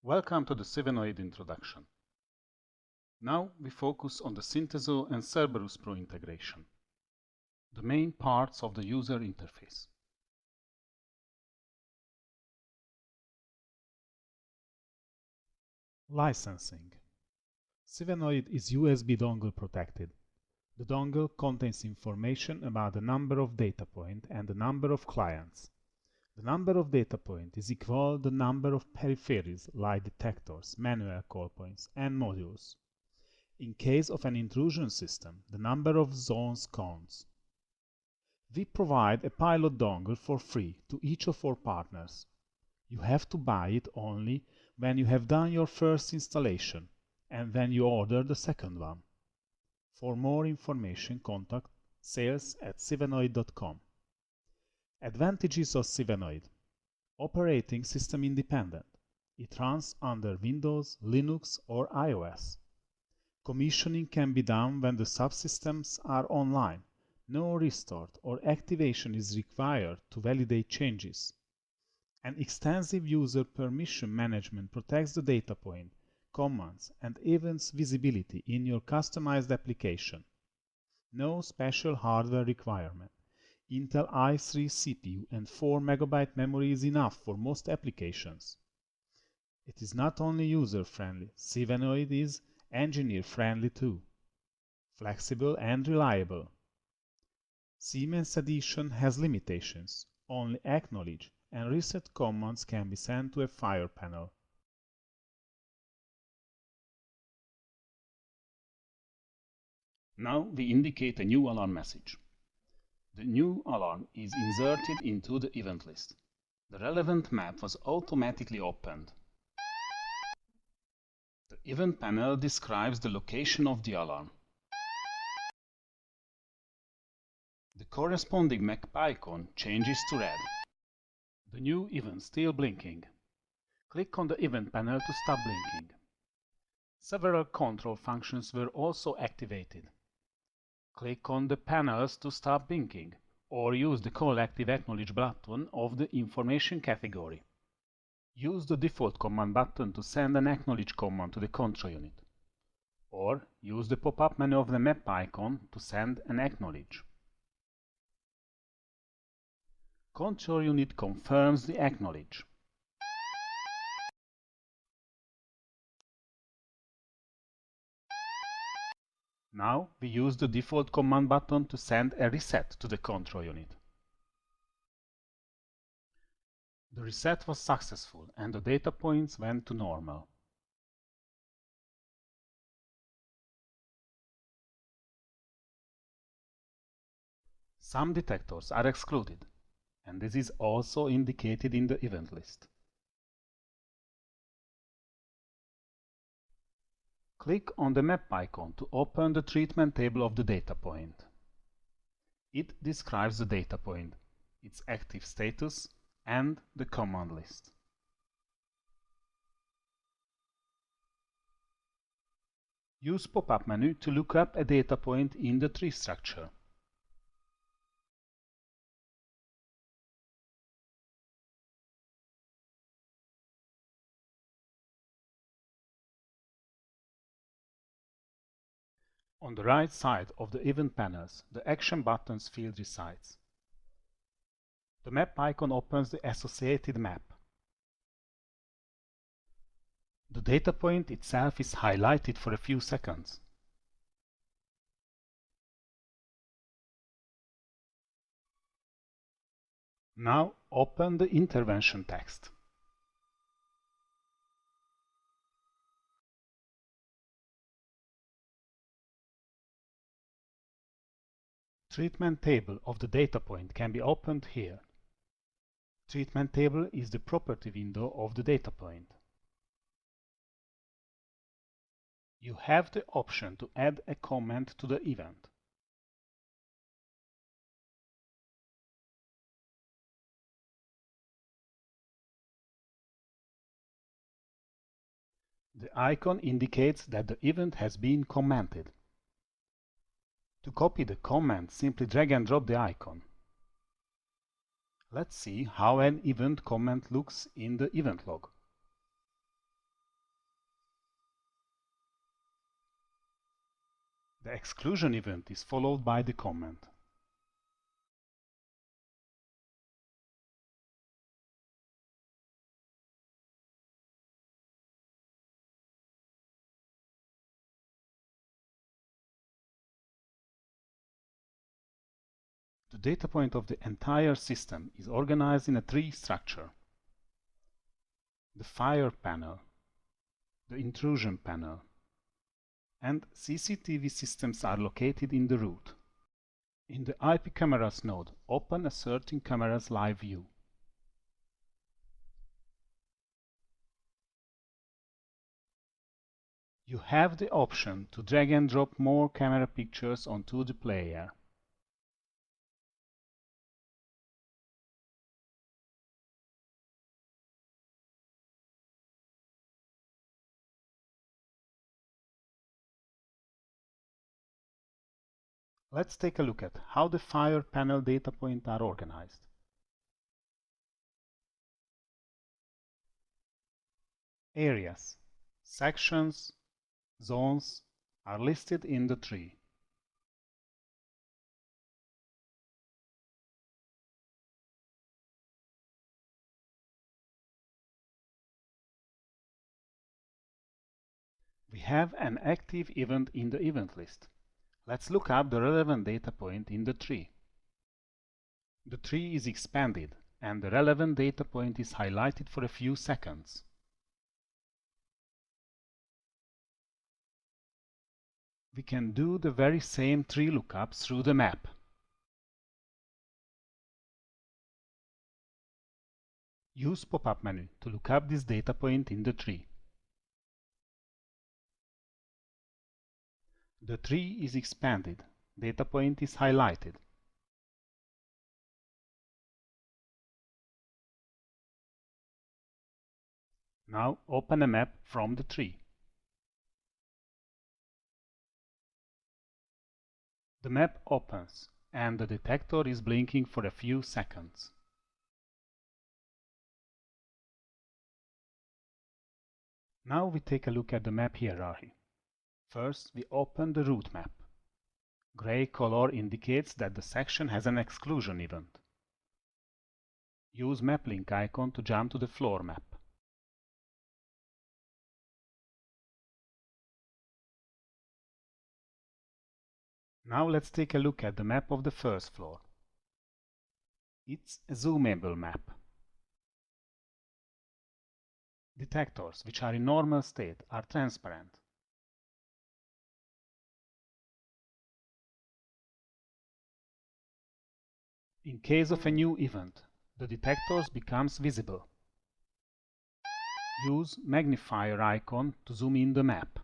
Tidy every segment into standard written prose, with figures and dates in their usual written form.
Welcome to the SIWENOID introduction. Now we focus on the Syntheso and Cerberus Pro integration, the main parts of the user interface. Licensing. SIWENOID is USB dongle protected. The dongle contains information about the number of data points and the number of clients. The number of data points is equal to the number of peripheries like detectors, manual call points, and modules. In case of an intrusion system, the number of zones counts. We provide a pilot dongle for free to each of our partners. You have to buy it only when you have done your first installation and when you order the second one. For more information, contact sales@siwenoid.com. Advantages of SIWENOID. Operating system independent. It runs under Windows, Linux or iOS. Commissioning can be done when the subsystems are online. No restart or activation is required to validate changes. An extensive user permission management protects the data point, commands and events visibility in your customized application. No special hardware requirement. Intel i3 CPU and 4 MB memory is enough for most applications. It is not only user-friendly, SIWENOID is engineer-friendly too. Flexible and reliable. Siemens Edition has limitations. Only acknowledge and reset commands can be sent to a fire panel. Now we indicate a new alarm message. The new alarm is inserted into the event list. The relevant map was automatically opened. The event panel describes the location of the alarm. The corresponding map icon changes to red. The new event still blinking. Click on the event panel to stop blinking. Several control functions were also activated. Click on the panels to stop blinking, or use the collective acknowledge button of the information category. Use the default command button to send an acknowledge command to the control unit, or use the pop-up menu of the map icon to send an acknowledge. Control unit confirms the acknowledge. Now we use the default command button to send a reset to the control unit. The reset was successful and the data points went to normal. Some detectors are excluded, and this is also indicated in the event list. Click on the map icon to open the treatment table of the data point. It describes the data point, its active status, and the command list. Use pop-up menu to look up a data point in the tree structure. On the right side of the event panels, the Action Buttons field resides. The map icon opens the associated map. The data point itself is highlighted for a few seconds. Now open the intervention text. Treatment table of the data point can be opened here. Treatment table is the property window of the data point. You have the option to add a comment to the event. The icon indicates that the event has been commented. To copy the comment, simply drag and drop the icon. Let's see how an event comment looks in the event log. The exclusion event is followed by the comment. The data point of the entire system is organized in a tree structure. The fire panel, the intrusion panel, and CCTV systems are located in the root. In the IP cameras node, open a certain camera's live view. You have the option to drag and drop more camera pictures onto the player. Let's take a look at how the fire panel data points are organized. Areas, sections, zones are listed in the tree. We have an active event in the event list. Let's look up the relevant data point in the tree. The tree is expanded and the relevant data point is highlighted for a few seconds. We can do the very same tree lookup through the map. Use pop-up menu to look up this data point in the tree. The tree is expanded. Data point is highlighted. Now open a map from the tree. The map opens and the detector is blinking for a few seconds. Now we take a look at the map hierarchy. First, we open the root map. Gray color indicates that the section has an exclusion event. Use map link icon to jump to the floor map. Now let's take a look at the map of the first floor. It's a zoomable map. Detectors, which are in normal state, are transparent. In case of a new event, the detectors becomes visible. Use magnifier icon to zoom in the map.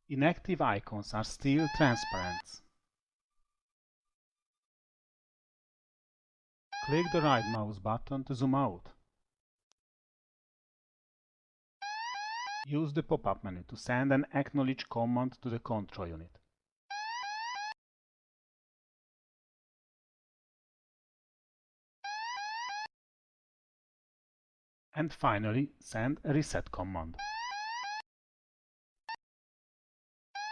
Inactive icons are still transparent. Click the right mouse button to zoom out. Use the pop-up menu to send an acknowledge command to the control unit. And finally, send a reset command.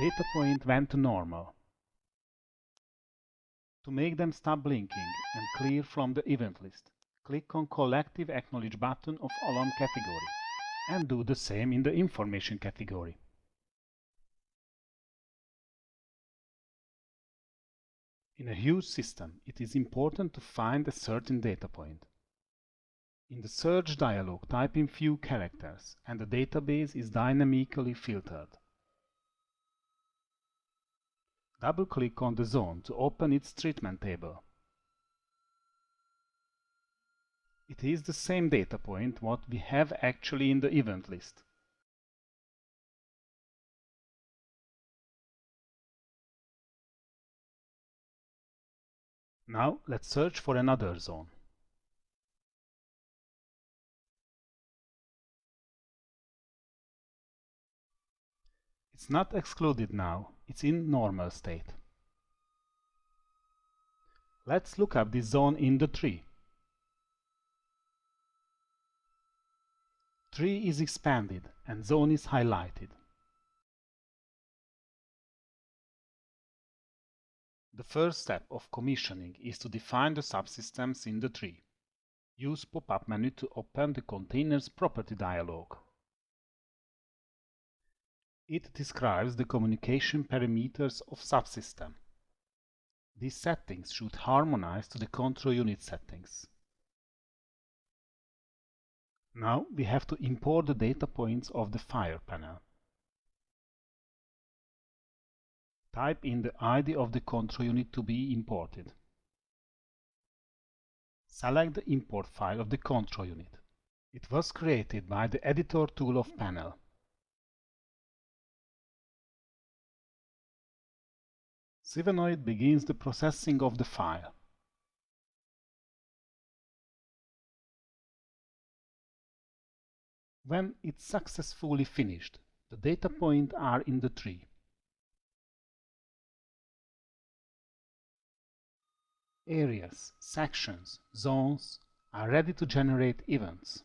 Data point went to normal. To make them stop blinking and clear from the event list, click on Collective Acknowledge button of Alarm category and do the same in the Information category. In a huge system, it is important to find a certain data point. In the search dialog, type in few characters and the database is dynamically filtered. Double-click on the zone to open its treatment table. It is the same data point what we have actually in the event list. Now let's search for another zone. It's not excluded now, it's in normal state. Let's look up this zone in the tree. Tree is expanded and zone is highlighted. The first step of commissioning is to define the subsystems in the tree. Use pop-up menu to open the container's property dialog. It describes the communication parameters of subsystem. These settings should harmonize to the control unit settings. Now we have to import the data points of the fire panel. Type in the ID of the control unit to be imported. Select the import file of the control unit. It was created by the editor tool of panel. SIWENOID begins the processing of the file. When it's successfully finished, the data points are in the tree. Areas, sections, zones are ready to generate events.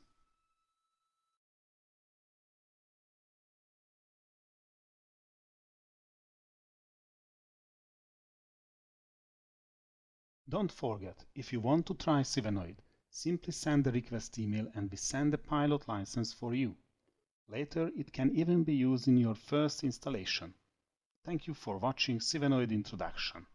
Don't forget, if you want to try SIWENOID, simply send the request email and we send a pilot license for you. Later, it can even be used in your first installation. Thank you for watching SIWENOID introduction.